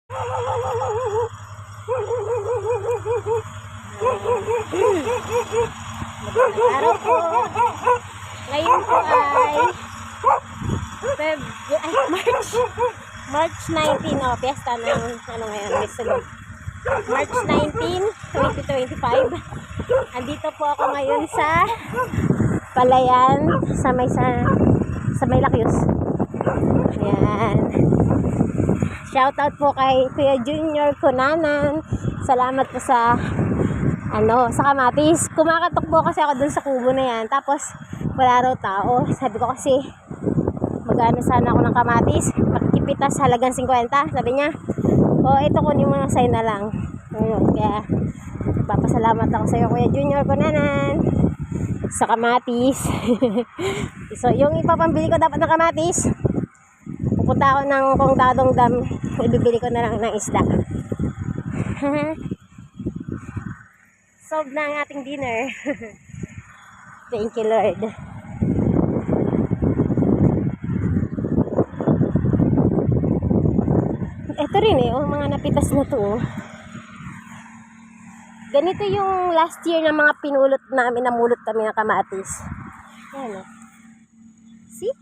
Magandang araw po. Ngayon po ay March 19, piyesta ng ngayon, March 19, 2025. Andito po ako ngayon sa Palayan, sa may Lakyus. Ayan. Shoutout po kay Kuya Junior Kunanan. Salamat po sa sa kamatis. Kumakatok po kasi ako dun sa kubo na yan. Tapos wala raw tao. Sabi ko kasi magano sana ako ng kamatis. Makikipitas halagang 50. Sabi niya, ito kunin mo na sign na lang. Ayun, kaya papasalamat ako sa iyo, Kuya Junior Kunanan, sa kamatis. So yung ipapambili ko dapat ng kamatis, pupunta ako ng Kongdadong Dam, ibibili ko na lang ng isda. Solve na ang ating dinner. Thank you, Lord. Ito rin mga napitas na to. Ganito yung last year na mga pinulot namin, namulot kami ng kamatis. Ayan See?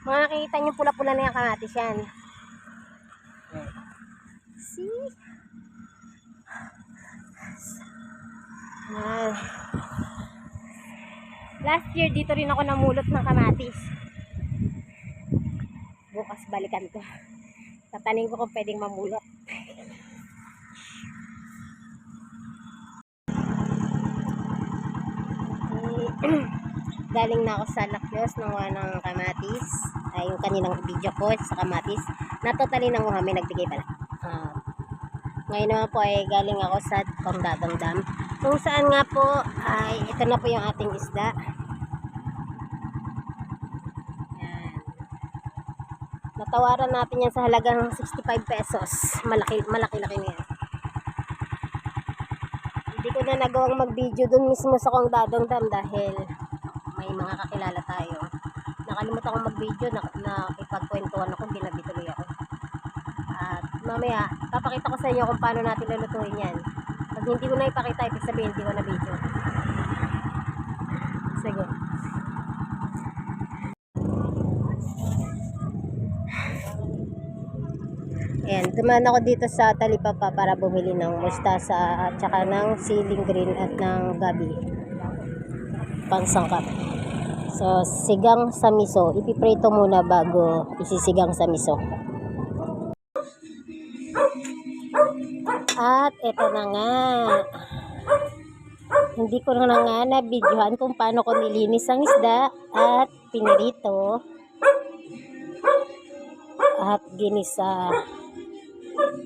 Mga nakikita nyo pula-pula na yung kamatis yan. See? Last year dito rin ako namulot ng kamatis. Bukas balikan ko. Tatanin ko kung pwedeng mamulot. Galing na ako sa Lakyos ng kamatis. Yung kaninang video ko sa kamatis. Natotally nang kami nagbigay pala. Ngayon naman po ay galing ako sa Kongdadong Dam. Kung saan nga po ay ito na po yung ating isda. Yan. Natawaran natin yan sa halagang 65 pesos. Malaki-laki na yan. Hindi ko na nagawang mag-video dun mismo sa Kongdadong Dam dahil may mga kakilala tayo. Nakalimutan akong mag-video na ipagkwentuhan ako, binabituloy ako. At mamaya, papakita ko sa inyo kung paano natin lulutuin yan. Pag hindi ko na ipakita, ibig sabihin hindi ko na video. Sige. Ayan, dumaan ako dito sa Talipapa para bumili ng mustasa at saka ng siling green at ng gabi. Pangsangkap. So, sigang sa miso. Ipiprito muna bago isisigang sa miso. At ito na nga. Hindi ko na nga na-videohan kung paano ko nilinis ang isda at pinirito at ginisa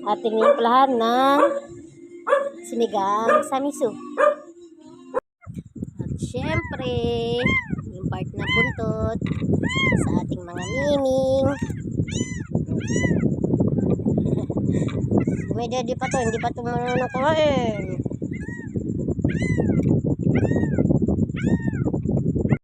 at tinimplahan ng sinigang sa miso. At syempre, yung part na buntot sa ating mga miming. Medyo hindi pa to marunong kumain.